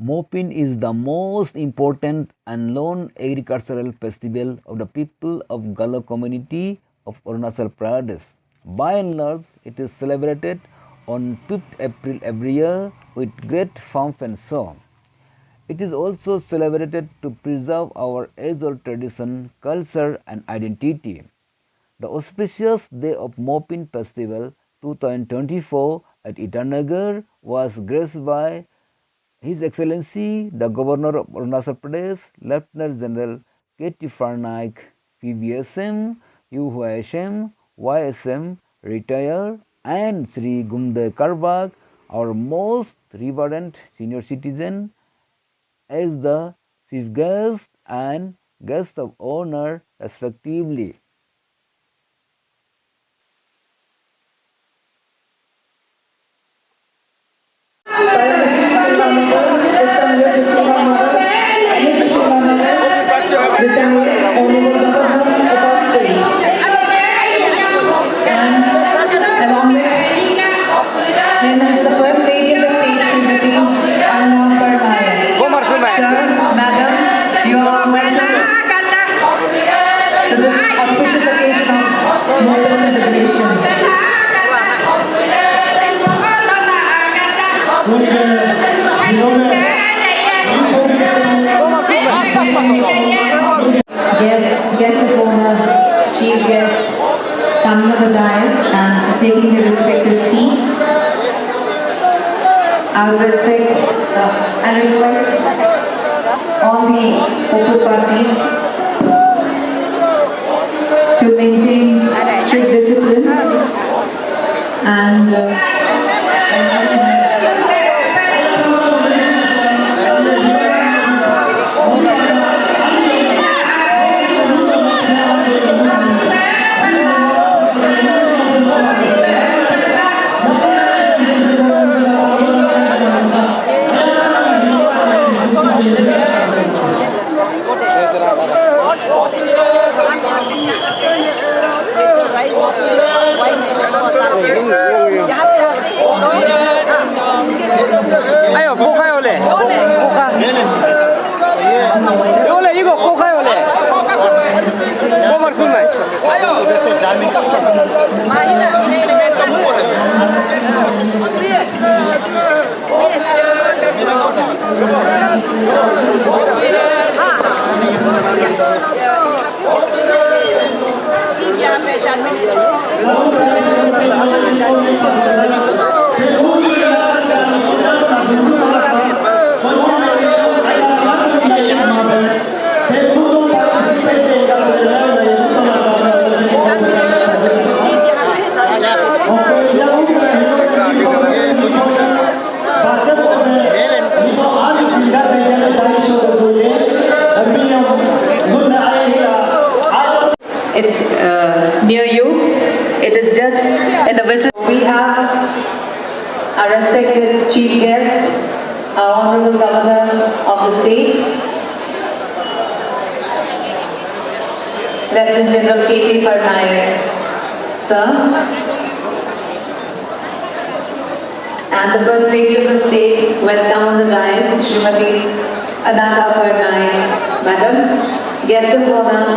Mopin is the most important and known agricultural festival of the people of Galo community of Arunachal Pradesh. By and large, it is celebrated on 5th April every year with great pomp and show. It is also celebrated to preserve our age-old tradition, culture and identity. The auspicious day of Mopin Festival 2024 at Itanagar was graced by His Excellency the Governor of Arunachal Pradesh, Lt.GEN.K.T.PARNAIK PVSM UYSM YSM retired, and Sri Gumde Karbak, our most reverend senior citizen, as the chief guest and guest of honor respectively. Guests of honor, chief guests coming to the dais and taking their respective seats. I would respect and request all the local parties to maintain strict discipline and ayo buka oleh buka oleh igo buka oleh Omar kumai ayo mahina it's near you. It is just in the visit. We have our respected chief guest, our Honorable Governor of the state, Lt.GEN.K.T.PARNAIK, sir, and the First Lady of the state, who has come on the dais, Srimati Parnaik, Madam, guests of honor,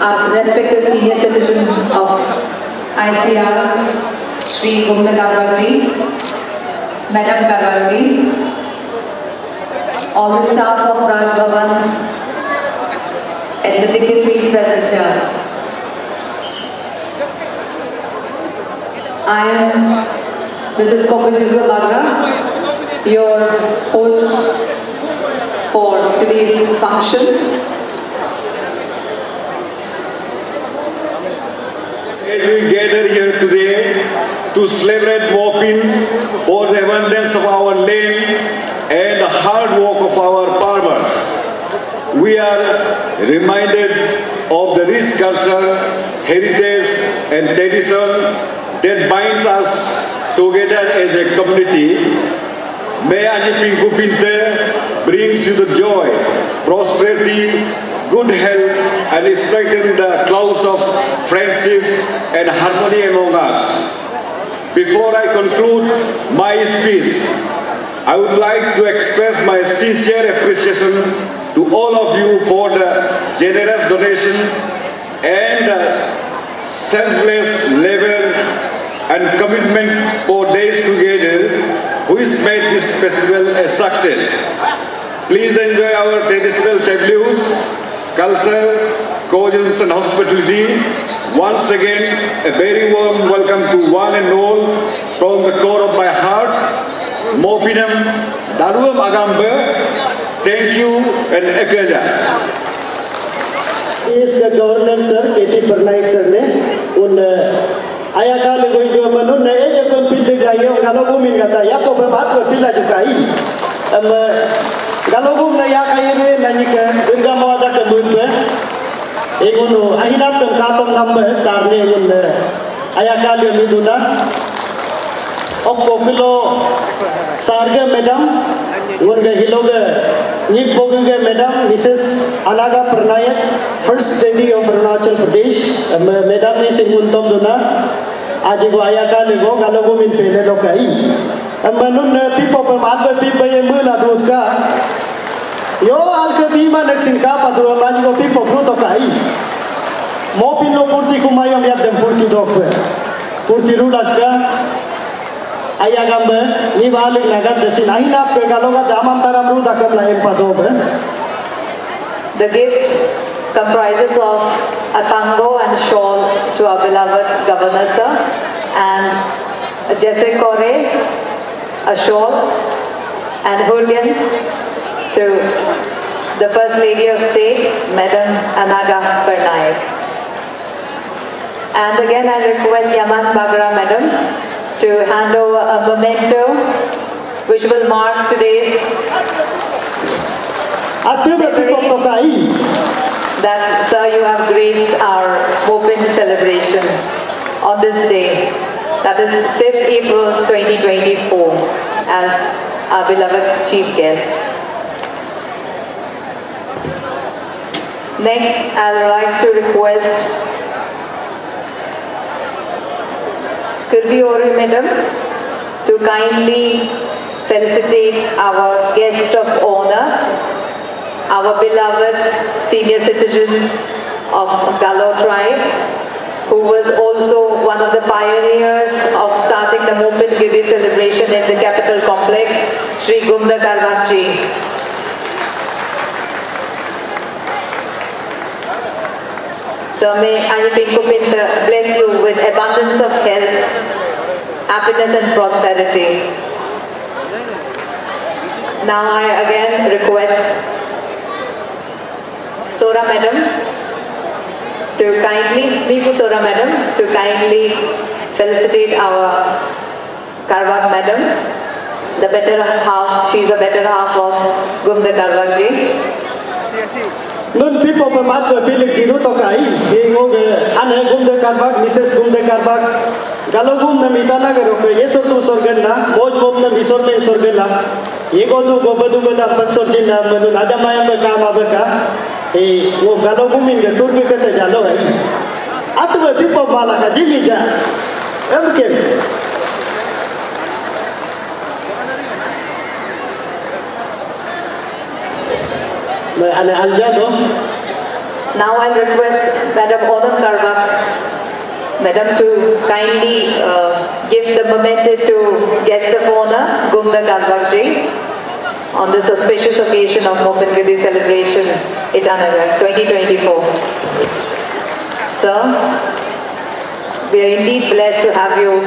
our respected senior citizen of ICR, Sri Gumde Karbak, Madam Karbak, all the staff of Raj Bhavan, and the dignitaries present here. I am Mrs. Itanagar, your host for today's function. As we gather here today to celebrate Mopin for the abundance of our land and the hard work of our farmers, we are reminded of the rich culture, heritage and tradition that binds us together as a community. May Pinku Pinte brings you the joy, prosperity, good health and strengthen the clouds of friendship and harmony among us. Before I conclude my speech, I would like to express my sincere appreciation to all of you for the generous donation and selfless labor and commitment for days together, which made this festival a success. Please enjoy our traditional tableaus, culture, cohesion and hospitality. Once again, a very warm welcome to one and all from the core of my heart. Mopinam Daruam Agamba, thank you and Ekaja. Is the Governor Sir K.T.PARNAIK Sir ne un ayaka le goi jo manu ne e je pun pil gayo galogu min gata ya ko baat ko pila jukai galogu na ya kai ne nani ka durga mawada ka mun pe egono ahina tam katam number sar ne un ayaka le miduna okko kilo sarga madam unga hiloga Nip Bogunga Madam, Mrs. Anaga Parnaik, First Lady of Arunachal Pradesh, Madam ni Singuntom Duna, Ajigo Ayaka Lego, Galogo Min Pele Lokai. Manun people from other people in Muna Dudka. Yo Alka Bima Nexinka, Padu Majigo people Protokai. Mopin no Purti Kumayam Yadam Purti Dokwe. Purti Rudaska. Ayagambe, ni balik nagar desin. Ahina pe galoga damam taram ruda kam lain padobe. The gift comprises of a tango and a shawl to our beloved Governor Sir, and a jesse kore, a shawl, and hooligan to the First Lady of State, Madam Anaga Parnaik. And again I request Yaman Bagra Madam to hand over a memento which will mark today's that, sir, you have graced our Mopin celebration on this day, that is 5th April 2024, as our beloved chief guest. Next, I would like to request Kirvi Ori Madam to kindly felicitate our guest of honor, our beloved senior citizen of Galo tribe, who was also one of the pioneers of starting the Mopin Gwdw celebration in the capital complex, Sri Itanagar ji. So may Anupinko bless you with abundance of health, happiness and prosperity. Now I again request Sora Madam to kindly, Miku Sora Madam to kindly felicitate our Karwag Madam, the better half, she's the better half of Gumda Karwag ji. Nun people from other Philip Tokai, being over Anna Gumda Karbak, Mrs. Gumda Karbak, Galogum na Itanagar, Yeso to Sorgana, Mojum na Misotin Sorgana, Yego to Gobadubana, Pansortina, Adamaya Kama Baka, a Galogum in the Turkata Jalo. After the people of Malaka, Jimija, Emkem. Now I request Madam Onam Karwak, Madam to kindly give the memento to guest of honor, Gumda Karwak ji, on this auspicious occasion of Mopin Gwdw celebration, Itanagar 2024. Sir, we are indeed blessed to have you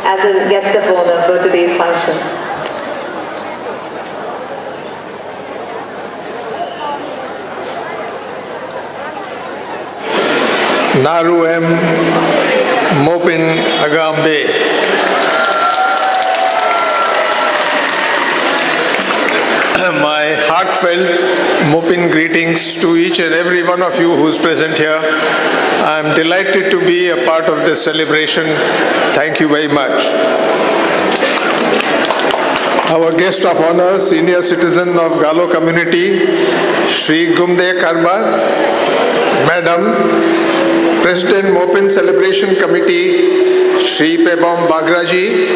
as a guest of honor for today's function. Naruem Mopin Agambe. My heartfelt Mopin greetings to each and every one of you who's present here. I'm delighted to be a part of this celebration. Thank you very much. Our guest of honor, senior citizen of Galo community, Sri K.T.PARNAIK, Madam, President Mopin Celebration Committee, Sri Pebom Bagraji,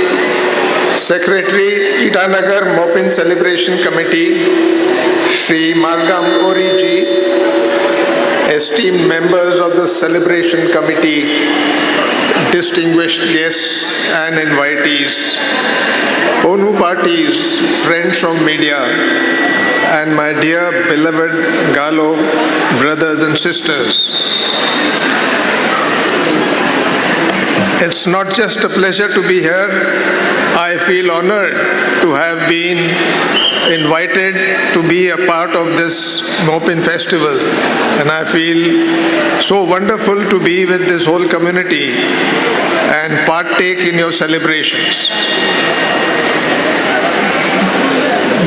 Secretary, Itanagar Mopin Celebration Committee, Shri Margam Ori ji, esteemed members of the Celebration Committee, distinguished guests and invitees, Ponu parties, friends from media, and my dear beloved Galo brothers and sisters. It's not just a pleasure to be here. I feel honored to have been invited to be a part of this Mopin festival, and I feel so wonderful to be with this whole community and partake in your celebrations.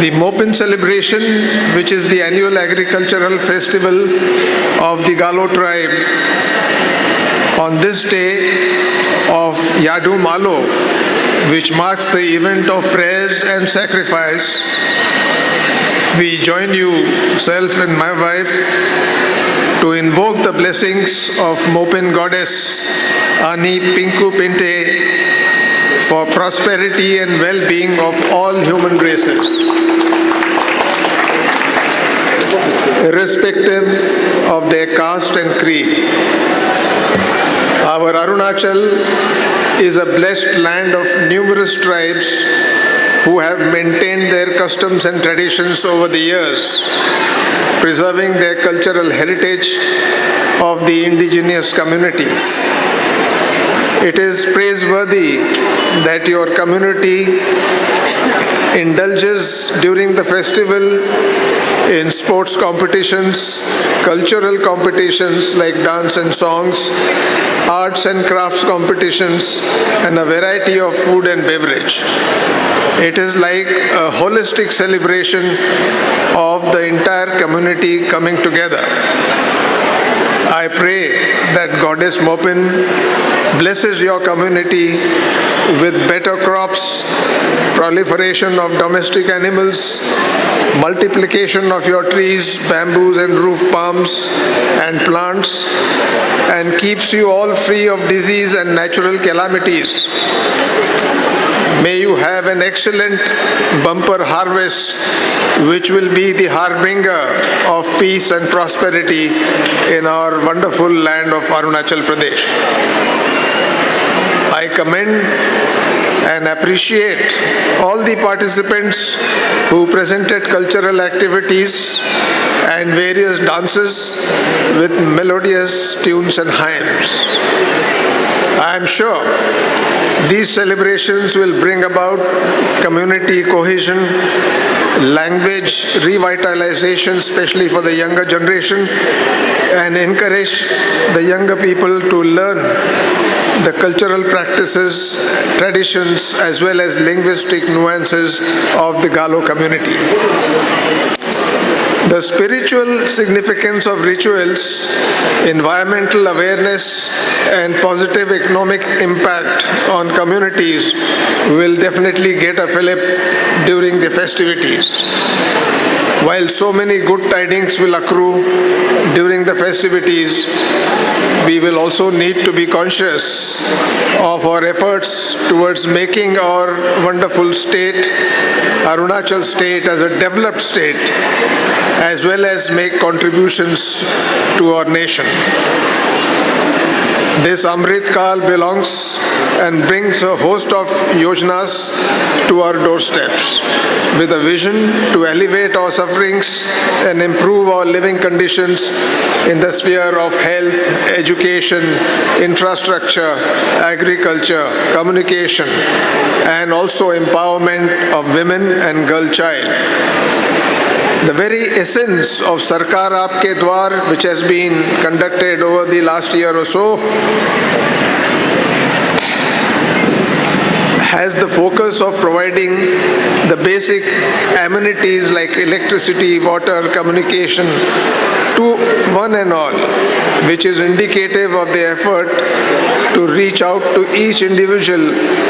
The Mopin celebration, which is the annual agricultural festival of the Galo tribe, on this day of Yadu Malo, which marks the event of prayers and sacrifice, we join you, self and my wife, to invoke the blessings of Mopin goddess Ani Pinku Pinte for prosperity and well-being of all human races, irrespective of their caste and creed. Our Arunachal is a blessed land of numerous tribes who have maintained their customs and traditions over the years, preserving their cultural heritage of the indigenous communities. It is praiseworthy that your community indulges during the festival in sports competitions, cultural competitions like dance and songs, arts and crafts competitions, and a variety of food and beverage. It is like a holistic celebration of the entire community coming together. I pray that Goddess Mopin blesses your community with better crops, proliferation of domestic animals, multiplication of your trees, bamboos and roof palms and plants, and keeps you all free of disease and natural calamities. May you have an excellent bumper harvest, which will be the harbinger of peace and prosperity in our wonderful land of Arunachal Pradesh. I commend and appreciate all the participants who presented cultural activities and various dances with melodious tunes and hymns. I am sure these celebrations will bring about community cohesion, language revitalization, especially for the younger generation, and encourage the younger people to learn the cultural practices, traditions, as well as linguistic nuances of the Galo community. The spiritual significance of rituals, environmental awareness, and positive economic impact on communities will definitely get a fillip during the festivities. While so many good tidings will accrue during the festivities, we will also need to be conscious of our efforts towards making our wonderful state, Arunachal state, as a developed state, as well as make contributions to our nation. This Amrit Kal belongs and brings a host of yojanas to our doorsteps, with a vision to elevate our sufferings and improve our living conditions in the sphere of health, education, infrastructure, agriculture, communication, and also empowerment of women and girl child. The very essence of Sarkar Aapke Dwar, which has been conducted over the last year or so, has the focus of providing the basic amenities like electricity, water, communication to one and all, which is indicative of the effort to reach out to each individual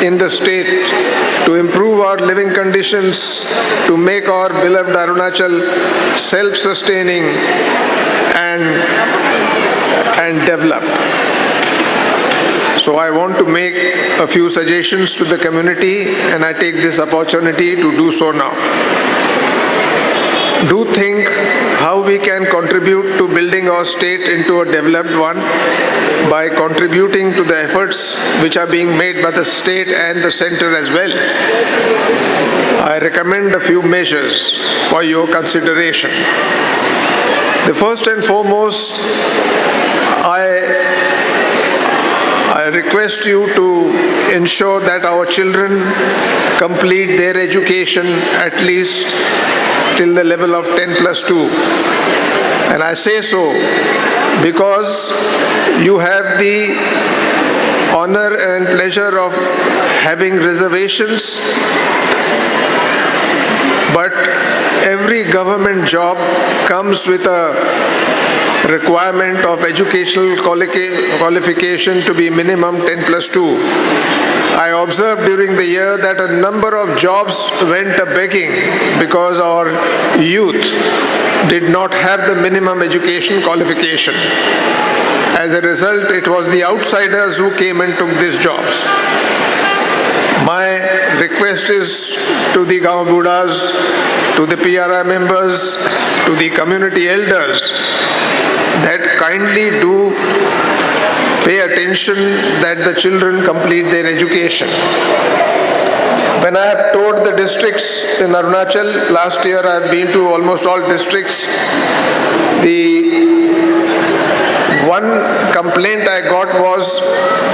in the state to improve our living conditions, to make our beloved Arunachal self-sustaining and develop. So I want to make a few suggestions to the community, and I take this opportunity to do so now. Do think how we can contribute to building our state into a developed one by contributing to the efforts which are being made by the state and the center as well. I recommend a few measures for your consideration. The first and foremost, I request you to ensure that our children complete their education at least till the level of 10+2. And I say so because you have the honor and pleasure of having reservations, but every government job comes with a requirement of educational qualification to be minimum 10+2. I observed during the year that a number of jobs went a-begging because our youth did not have the minimum education qualification. As a result, it was the outsiders who came and took these jobs. My request is to the Gaon Buddhas, to the PRI members, to the community elders, that kindly do pay attention that the children complete their education. When I have toured the districts in Arunachal, last year I have been to almost all districts, the one complaint I got was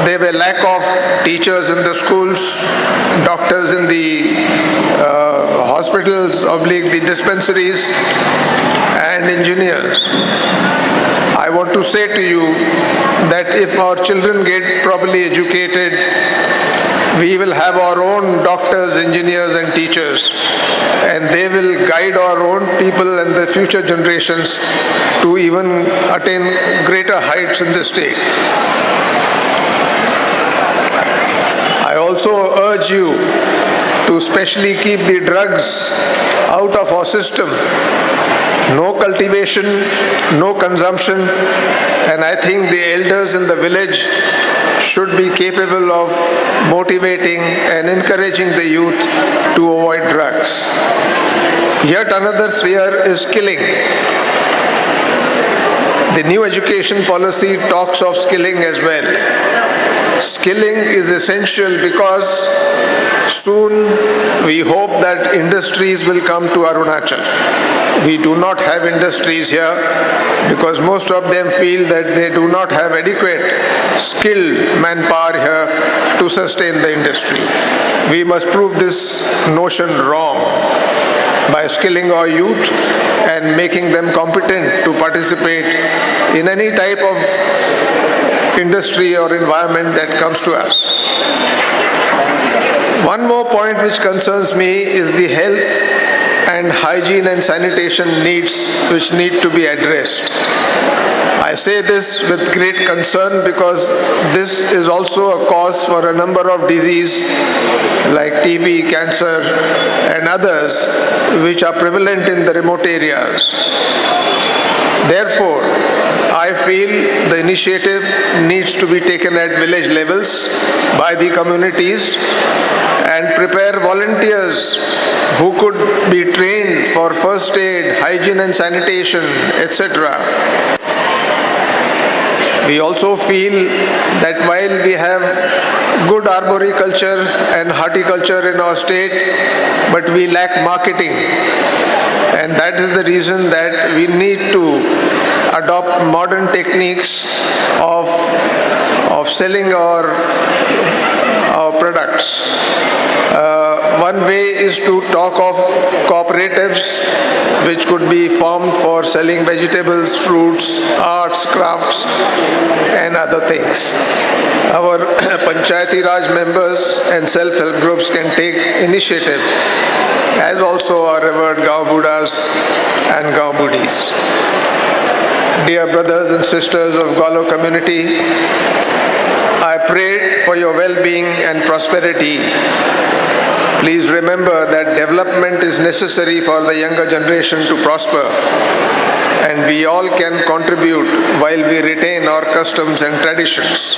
there were lack of teachers in the schools, doctors in the hospitals, the dispensaries, and engineers. I want to say to you that if our children get properly educated, we will have our own doctors, engineers, and teachers, and they will guide our own people and the future generations to even attain greater heights in the state. I also urge you to specially keep the drugs out of our system. No cultivation, no consumption, and I think the elders in the village should be capable of motivating and encouraging the youth to avoid drugs. Yet another sphere is skilling. The new education policy talks of skilling as well. Skilling is essential because soon we hope that industries will come to Arunachal. We do not have industries here because most of them feel that they do not have adequate skilled manpower here to sustain the industry. We must prove this notion wrong by skilling our youth and making them competent to participate in any type of industry or environment that comes to us. One more point which concerns me is the health and hygiene and sanitation needs which need to be addressed. I say this with great concern because this is also a cause for a number of diseases like TB, cancer, and others which are prevalent in the remote areas. Therefore, I feel the initiative needs to be taken at village levels by the communities and prepare volunteers who could be trained for first aid, hygiene and sanitation, etc. We also feel that while we have good arboriculture and horticulture in our state, but we lack marketing. And that is the reason that we need to adopt modern techniques of selling our products. One way is to talk of cooperatives which could be formed for selling vegetables, fruits, arts, crafts, and other things. Our Panchayati Raj members and self-help groups can take initiative, as also our revered Gaon Buddhas and Gaon Buddhis. Dear brothers and sisters of Galo community, I pray for your well-being and prosperity. Please remember that development is necessary for the younger generation to prosper. and we all can contribute while we retain our customs and traditions.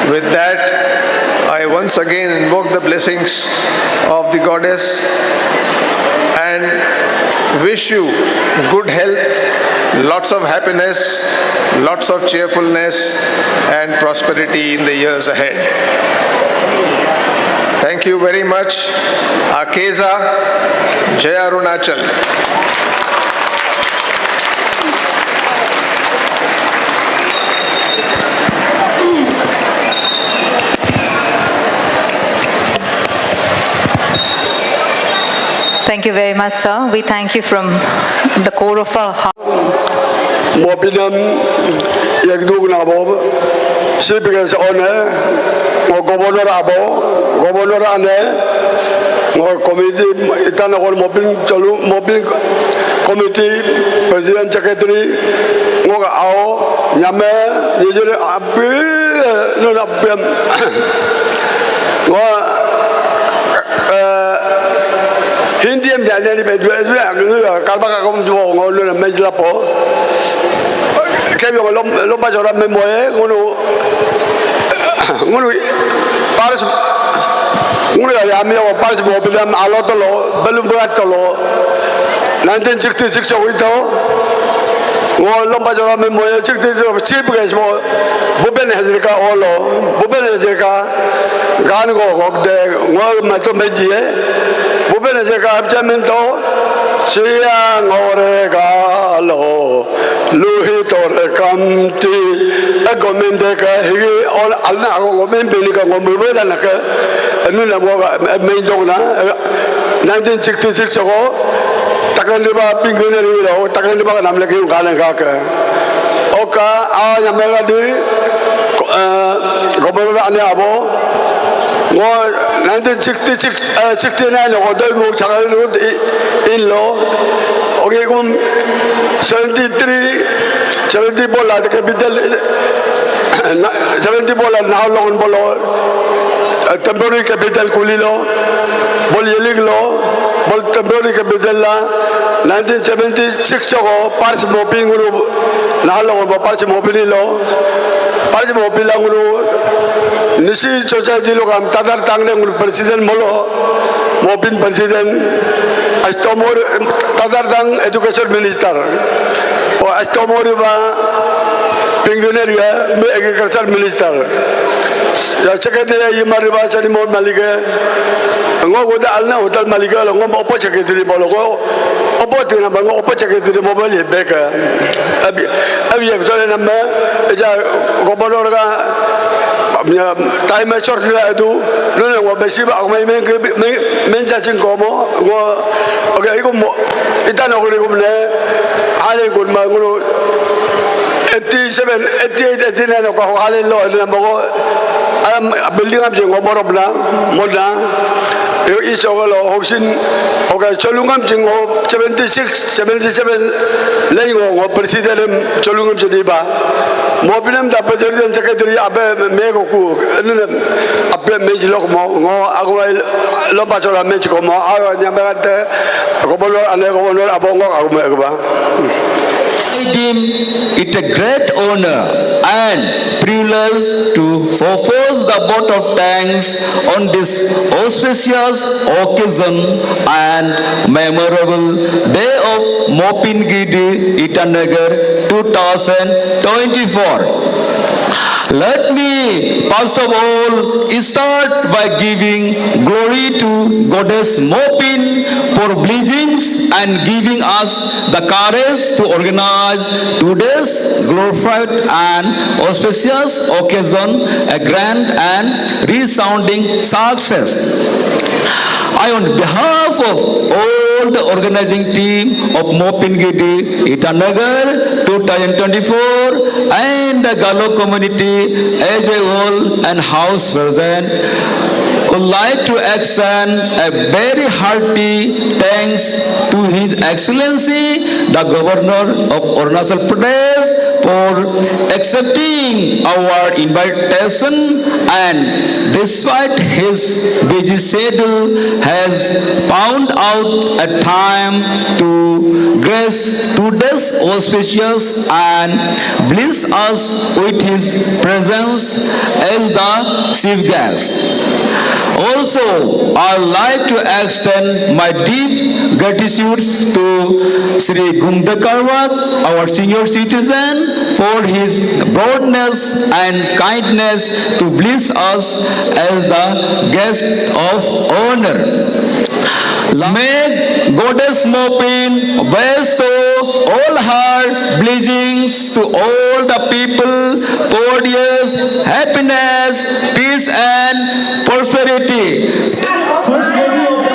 With that, I once again invoke the blessings of the goddess and wish you good health, lots of happiness, lots of cheerfulness and prosperity in the years ahead. Thank you very much. Akeza, Jai Arunachal. Thank you very much, sir. We thank you from the core of our heart. Mopinam Yagdug Nabo, Sipicas Honor, or Governor Abo, Governor Ane, or Committee, Itanagar Mopin Committee, President Secretary, Moga Ao, Yame, usually Abi, no, Hindi jadi kalbaka kom jual ngolong meja lapo. Kami lomba joran memoye ngono paris ngono ya ami o paris mo bilam alotolo belum berat tolo. Nanti cikti cik itu lomba joran memoye cikti cip guys mo buben hazirka olo buben hazirka gan go gokde ngol mato meji Buben jeka abjaminto siya ngore galo luhi tore kamti agomende ka higi all alna agomen beli ka ngombe la ka anu la mo main dong na 1966 ko takan liba pingene ri lo takan liba ka nam lagi galan ka ka oka a yamela di gobernur ane abo 1966, 69 ako doon mo sa kalulod in-law. Okay, kung 73, 74 lang, capital, 74 lang, nakalong bolo, temporary capital kulilo, bol yelig lo, bol temporary capital lang, 1976 ako, Pars Mopin Gwdw, nakalong ba, Pars Mopin lo, Pars Mopin lang Gwdw, Nisi society lo kam tadar tangne ngur presiden molo Mopin presiden astomor tadar tang education minister o astomor ba pensioner ya agriculture minister ya secretary yimar ba sani mo malike ngo goda alna hotel malike lo ngo opo secretary bolo go opo tina ba ngo opo secretary mo bali beka abi ya tole nama ja gobernur ka time short la du no no besi ba mai men jachin ko mo okay ko itano ko ne ale ko ma ko 87 88 89 ko ale lo na mo building am jeng mo robla modna iso ko lo hoksin okay cholungam jeng 76 77 lay ko president cholungam jedi ba Mopinam da president secretary abe mego ku abe meji lok mo ngo agwai lomba chola meji ko mo awa nyamagate gobernur ane gobernur abongo agme ba I deem it a great honor and privilege to propose the vote of thanks on this auspicious occasion and memorable day of Mopin Gwdw Itanagar 2024. Let me first of all start by giving glory to Goddess Mopin for blessings and giving us the courage to organize today's glorified and auspicious occasion, a grand and resounding success. I, on behalf of all the organizing team of Mopin Gwdw Itanagar 2024 and the Galo community as a whole and house present, would like to extend a very hearty thanks to His Excellency, the Governor of Arunachal Pradesh, for accepting our invitation and despite his busy schedule has found out a time to grace today's auspicious and bless us with his presence as the chief guest. Also, I would like to extend my deep gratitude to Sri Gundakarawat, our senior citizen, for his broadness and kindness to bless us as the guest of honor. May Goddess Mopin bestow all her blessings to all the people, happiness, peace and prosperity. First Lady of